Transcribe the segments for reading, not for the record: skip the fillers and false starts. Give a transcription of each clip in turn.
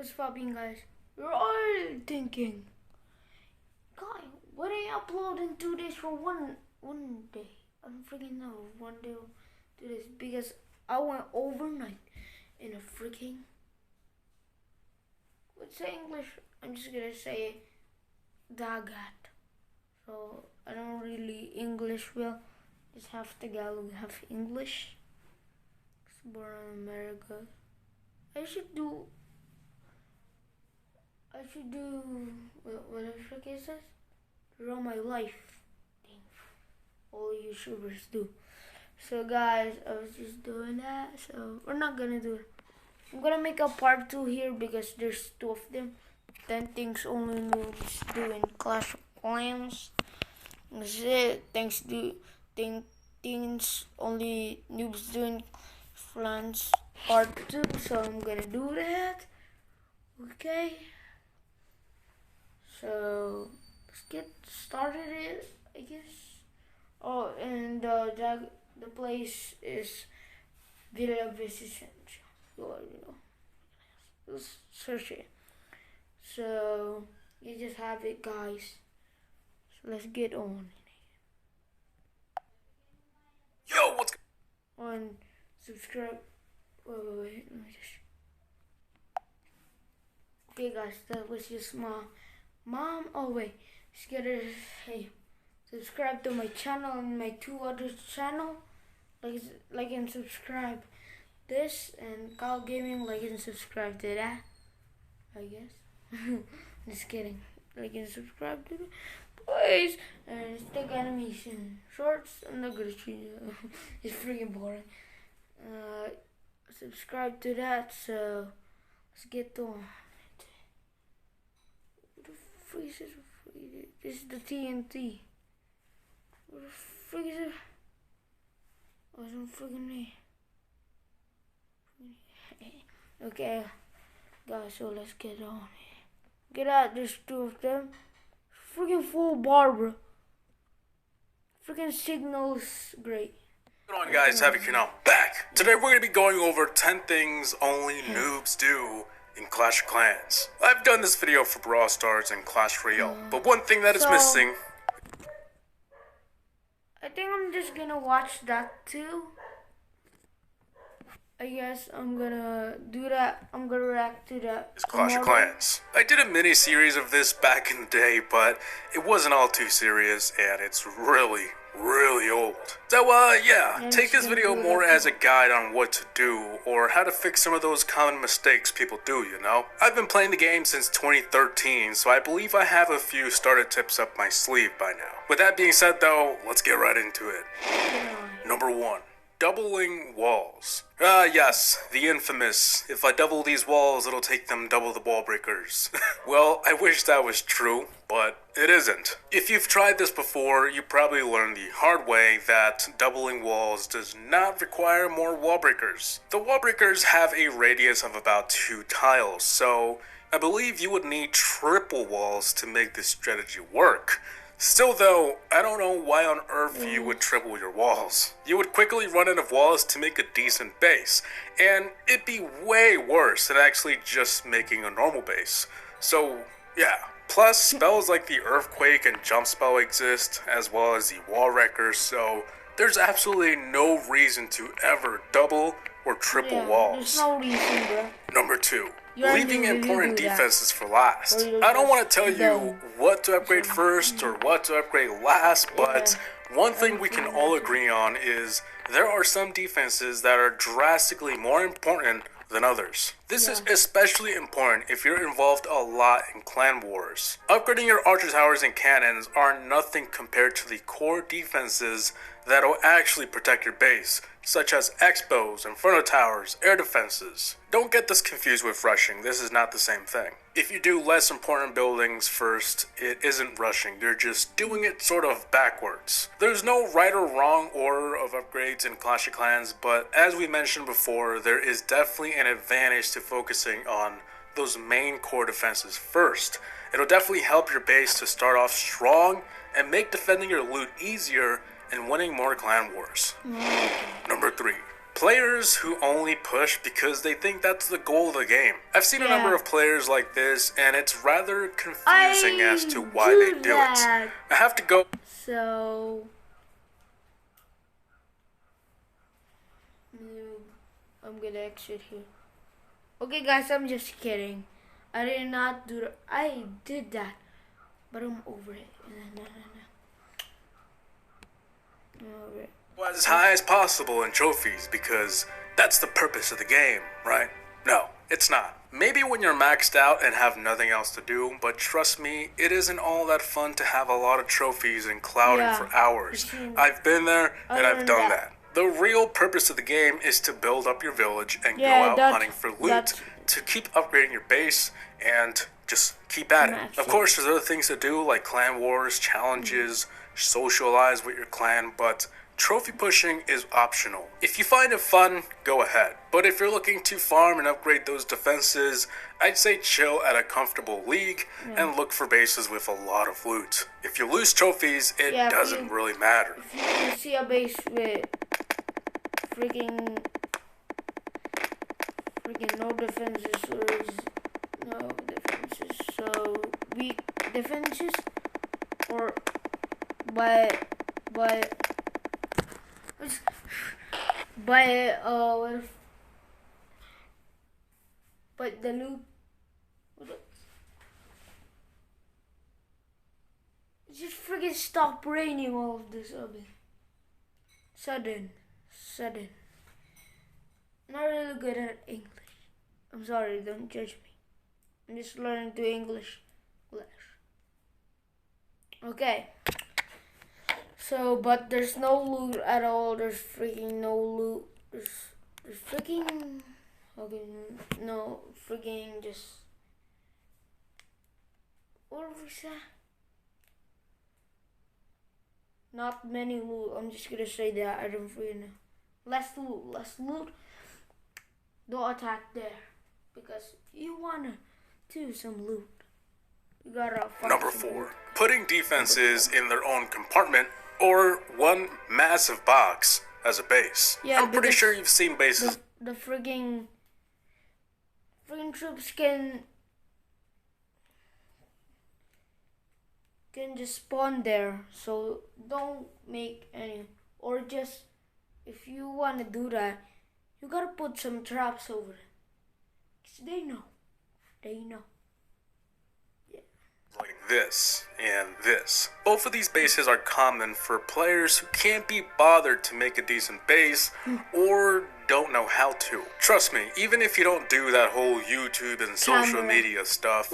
What's popping, guys? You're all thinking, guy, why are you uploading 2 days for one day? I don't freaking know. One day, 2 days, because I went overnight in a freaking. What's the English? I'm just gonna say dagat. So I don't really English well. Just half Tagalog, half English. Born in America. I should do what the frick is this? Run my life thing. All YouTubers do. So guys, I was just doing that. So we're not gonna do it. I'm gonna make a part 2 here because there's 2 of them. 10 things only noobs do in Clash of Clans. That's it. Things only noobs do in Clans part 2. So I'm gonna do that. Okay. So let's get started. I guess. Oh, and the place is Villa Vicencio. You already know. Let's search it. So you just have it, guys. So let's get on. Yo, what's On subscribe. Wait. Let me just. Okay, guys, that was just my mom. Oh wait, just gotta hey, subscribe to my channel and my 2 other channel. Like and subscribe this and Kyle Gaming. Like and subscribe to that. I guess. Just kidding. Like and subscribe to it, please. And stick animation shorts. I'm not gonna treat you. It's freaking boring. Subscribe to that. So let's get on. What the freak is this? This is the TNT. What the freak is it? Oh, some freaking me. Okay, guys, so let's get on. Get out, there's 2 of them. Freaking full bar, bro. Freaking signals, great. going on, guys? Havoc here now, back. Today we're going to be going over 10 things only noobs do in Clash of Clans. I've done this video for Brawl Stars and Clash Royale, but one thing that is missing. I think I'm just gonna watch that too. I guess I'm gonna do that. I'm gonna react to that. It's Clash of Clans. I did a mini series of this back in the day, but it wasn't all too serious, and it's really old. So yeah, take this video more as a guide on what to do or how to fix some of those common mistakes people do, you know? I've been playing the game since 2013, so I believe I have a few starter tips up my sleeve by now. With that being said though, let's get right into it. Number 1. Doubling walls. Yes, the infamous, if I double these walls, it'll take them double the wall breakers. Well, I wish that was true, but it isn't. If you've tried this before, you probably learned the hard way that doubling walls does not require more wall breakers. The wall breakers have a radius of about 2 tiles, so I believe you would need triple walls to make this strategy work. Still though, I don't know why on earth you would triple your walls. You would quickly run out of walls to make a decent base, and it'd be way worse than actually just making a normal base. So yeah, plus spells like the Earthquake and Jump Spell exist, as well as the Wall Wrecker, so there's absolutely no reason to ever double or triple walls. There's no reason, bro. Number 2. Leaving important defenses for last. I don't want to tell you what to upgrade first or what to upgrade last, but one thing we can all agree on is there are some defenses that are drastically more important than others. This is especially important if you're involved a lot in clan wars. Upgrading your archer towers and cannons are nothing compared to the core defenses that'll actually protect your base, such as X-bows, Inferno towers, air defenses. Don't get this confused with rushing, this is not the same thing. If you do less important buildings first, it isn't rushing, you're just doing it sort of backwards. There's no right or wrong order of upgrades in Clash of Clans, but as we mentioned before, there is definitely an advantage to focusing on those main core defenses first. It'll definitely help your base to start off strong and make defending your loot easier and winning more clan wars. Number 3. Players who only push because they think that's the goal of the game. I've seen a number of players like this, and it's rather confusing as to why they do it. I have to go. So, I'm gonna exit here. Okay, guys, I'm just kidding. I did not do that. I did that, but I'm over it. No. I'm over it. As high as possible in trophies because that's the purpose of the game, right? No, it's not. Maybe when you're maxed out and have nothing else to do, but trust me, it isn't all that fun to have a lot of trophies and clouding for hours. I've been there and I've done that. The real purpose of the game is to build up your village and go out hunting for loot, to keep upgrading your base and just keep at it. Of course, there's other things to do like clan wars, challenges, socialize with your clan, but trophy pushing is optional. If you find it fun, go ahead. But if you're looking to farm and upgrade those defenses, I'd say chill at a comfortable league and look for bases with a lot of loot. If you lose trophies, it doesn't really matter. If you see a base with freaking no defenses so weak defenses, or but the loop just freaking stop raining all of this sudden. Not really good at English. I'm sorry, don't judge me. I'm just learning to English. Okay. So, but there's no loot at all. There's freaking no loot. There's freaking... Okay, no, freaking just... What was that? Not many loot. I'm just gonna say that. I don't freaking know. Less loot. Don't attack there. Because you wanna do some loot. You gotta find Number 4. Putting defenses in their own compartment or one massive box as a base. I'm pretty sure you've seen bases. The friggin' troops can just spawn there. So don't make any. Or just, if you want to do that, you gotta put some traps over it. Because they know. Like this and this. Both of these bases are common for players who can't be bothered to make a decent base or don't know how to. Trust me, even if you don't do that whole YouTube and social media stuff,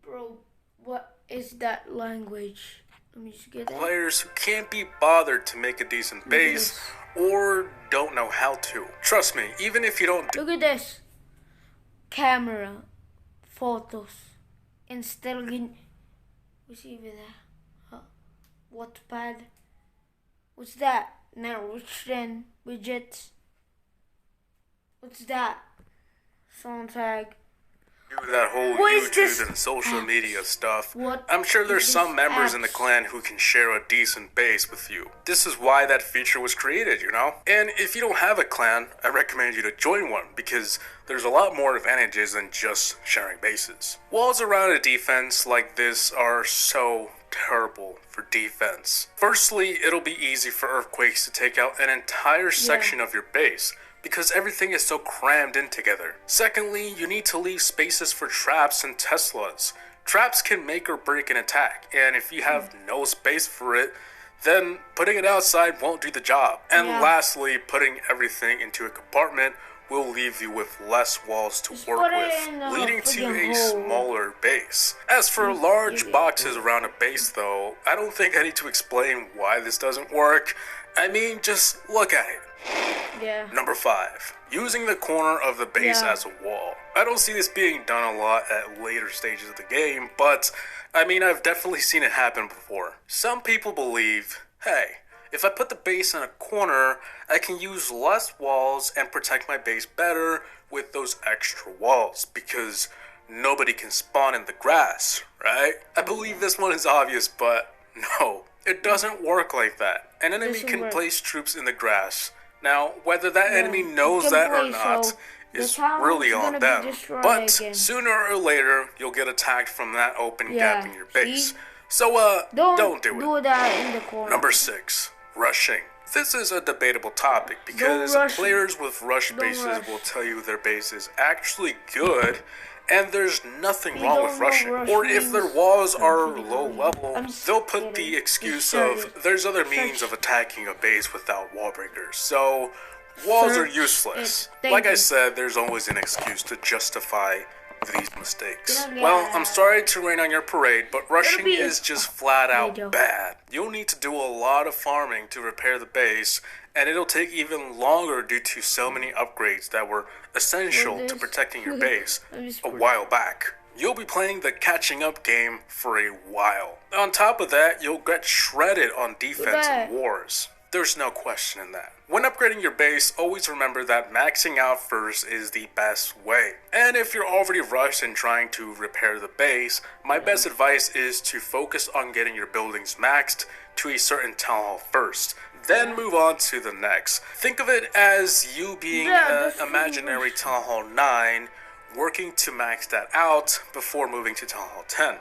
Bro, what is that language? Let me just get that. Players who can't be bothered to make a decent base or don't know how to. Trust me, even if you don't Look at this. Camera. Photos. Installing. What's even that? Wattpad. What's that? Narration. Widgets. What's that? Soundtrack. Do that whole YouTube and social media stuff. I'm sure there's some members in the clan who can share a decent base with you. This is why that feature was created, you know? And if you don't have a clan, I recommend you to join one because there's a lot more advantages than just sharing bases. Walls around a defense like this are so terrible for defense. Firstly, it'll be easy for earthquakes to take out an entire section of your base, because everything is so crammed in together. Secondly, you need to leave spaces for traps and Teslas. Traps can make or break an attack, and if you have no space for it, then putting it outside won't do the job. And lastly, putting everything into a compartment will leave you with less walls to work with, leading to a smaller base. As for large boxes around a base though, I don't think I need to explain why this doesn't work. I mean, just look at it. Number 5. Using the corner of the base as a wall. I don't see this being done a lot at later stages of the game, but I mean, I've definitely seen it happen before. Some people believe, hey, if I put the base in a corner, I can use less walls and protect my base better with those extra walls, because nobody can spawn in the grass, right? I believe this one is obvious, but no, it doesn't work like that. an enemy Doesn't can work. place troops in the grass. Now, whether that enemy You knows can that or play, not so is the town really is on gonna be them. destroyed But again. sooner or later, you'll get attacked from that open gap in your base. See? So, don't do it. Do that in the corner. Number 6, rushing. This is a debatable topic because rush. players with rush bases rush. will tell you their base is actually good and there's nothing We wrong don't with know rushing. rush Or if their means. walls are kidding. low level, I'm they'll put kidding. the excuse Just of there's other means Search. of attacking a base without wall breakers. So walls are Search useless. it. Thank Like I you. said, there's always an excuse to justify these mistakes. Yeah. Well, I'm sorry to rain on your parade, but rushing be- is just flat out There you go. bad. You'll need to do a lot of farming to repair the base, and it'll take even longer due to so many upgrades that were essential to this? protecting your base Let me just a put- while back. You'll be playing the catching up game for a while. On top of that, you'll get shredded on defense that. and wars. There's no question in that. When upgrading your base, always remember that maxing out first is the best way. And if you're already rushed and trying to repair the base, my best advice is to focus on getting your buildings maxed to a certain town hall first. Then move on to the next. Think of it as you being an that's imaginary Town Hall 9, working to max that out before moving to Town Hall 10,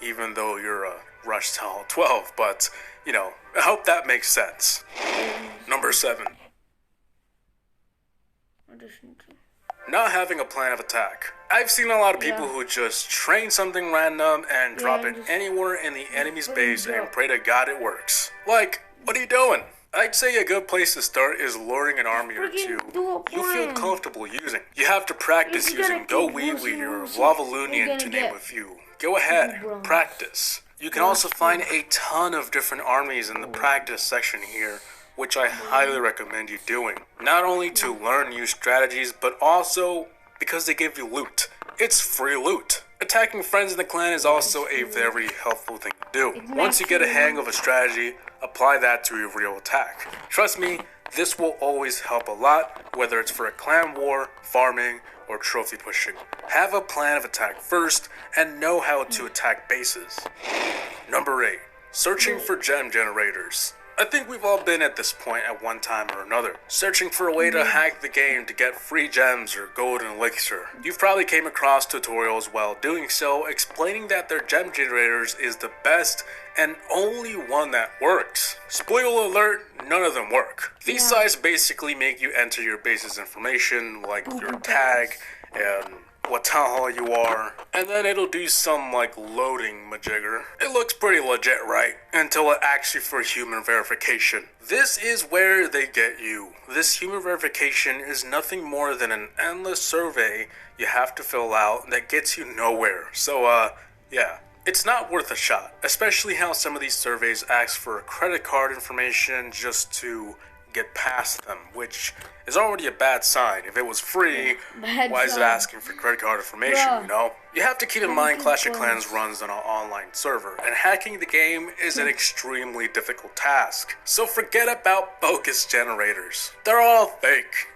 even though you're a rush Town Hall 12, but, you know, I hope that makes sense. Number 7, not having a plan of attack. I've seen a lot of people who just train something random and drop it just anywhere in the enemy's put it base down. and pray to God it works. Like, what are you doing? I'd say a good place to start is luring an army or two Freaking do a you feel plan. comfortable using. You have to practice If you're using gonna Go keep Wee losing, Wee or losing, Lavalunian you're to gonna name get a few. Go ahead, bronze. practice. You can also find a ton of different armies in the practice section here, which I highly recommend you doing. Not only to learn new strategies, but also because they give you loot. It's free loot. Attacking friends in the clan is also a very helpful thing to do. Once you get a hang of a strategy, apply that to a real attack. Trust me, this will always help a lot, whether it's for a clan war, farming, or trophy pushing. Have a plan of attack first, and know how to attack bases. Number 8, searching for gem generators. I think we've all been at this point at one time or another, searching for a way to hack the game to get free gems or golden elixir. You've probably came across tutorials while doing so explaining that their gem generators is the best and only one that works. Spoiler alert, none of them work. These sites basically make you enter your base's information, like your tag and what town hall you are, and then it'll do some like loading majigger. It looks pretty legit, right? Until it asks you for human verification. This is where they get you. This human verification is nothing more than an endless survey you have to fill out that gets you nowhere. So, yeah. It's not worth a shot, especially how some of these surveys ask for credit card information just to get past them, which is already a bad sign. If it was free, why is it asking for credit card information, you know? You have to keep in mind Clash of Clans runs on an online server, and hacking the game is an extremely difficult task. So forget about bogus generators. They're all fake.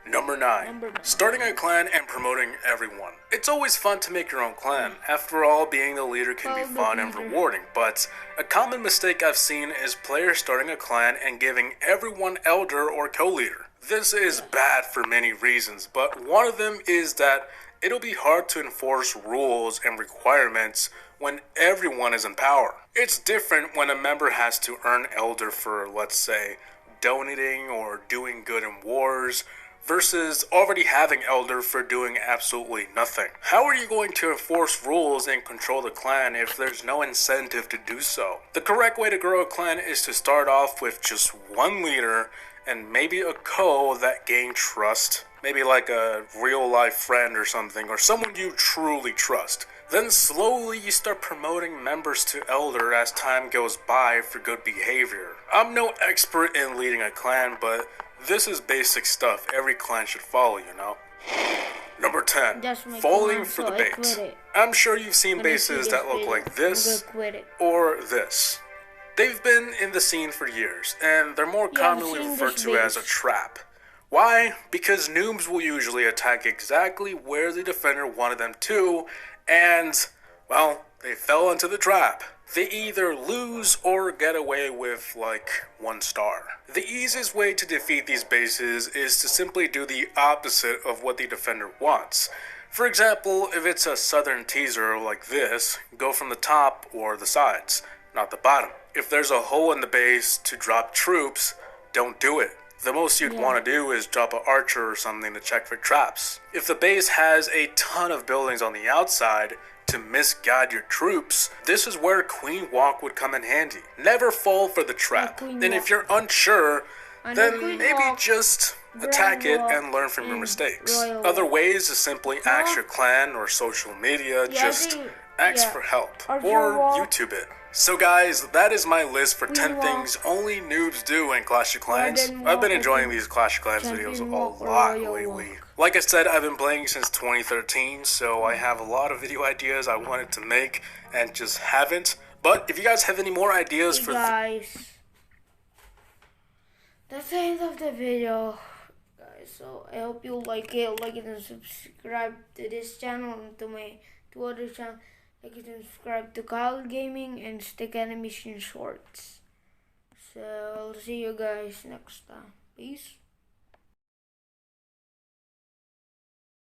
Number 9, starting a clan and promoting everyone. It's always fun to make your own clan. After all, being the leader can be fun and rewarding, but a common mistake I've seen is players starting a clan and giving everyone elder or co-leader. This is bad for many reasons, but one of them is that it'll be hard to enforce rules and requirements when everyone is in power. It's different when a member has to earn elder for, let's say, donating or doing good in wars, versus already having elder for doing absolutely nothing. How are you going to enforce rules and control the clan if there's no incentive to do so? The correct way to grow a clan is to start off with just one leader and maybe a co that gain trust, maybe like a real life friend or something, or someone you truly trust. Then slowly you start promoting members to elder as time goes by for good behavior. I'm no expert in leading a clan, but this is basic stuff every clan should follow, you know? Number 10, falling for the bait. I'm sure you've seen bases that look like this or this. They've been in the scene for years, and they're more commonly referred to as a trap. Why? Because noobs will usually attack exactly where the defender wanted them to, and, well, they fell into the trap. they either lose or get away with like 1 star. The easiest way to defeat these bases is to simply do the opposite of what the defender wants. For example, if it's a southern teaser like this, go from the top or the sides, not the bottom. If there's a hole in the base to drop troops, don't do it. The most you'd want to do is drop an archer or something to check for traps. If the base has a ton of buildings on the outside to misguide your troops, this is where Queen Walk would come in handy. Never fall for the trap. And if you're unsure, then maybe just attack it and learn from your mistakes. Other ways is simply ask your clan or social media, just ask for help or YouTube it. So guys, that is my list for 10 things only noobs do in Clash of Clans. I've been enjoying these Clash of Clans videos a lot lately. Like I said, I've been playing since 2013, so I have a lot of video ideas I wanted to make and just haven't. But if you guys have any more ideas for guys, that's the end of the video, guys. So I hope you like it and subscribe to this channel and to my 2 other channels. Like it and subscribe to Kyle Gaming and Stick Animation Shorts. So I'll see you guys next time. Peace.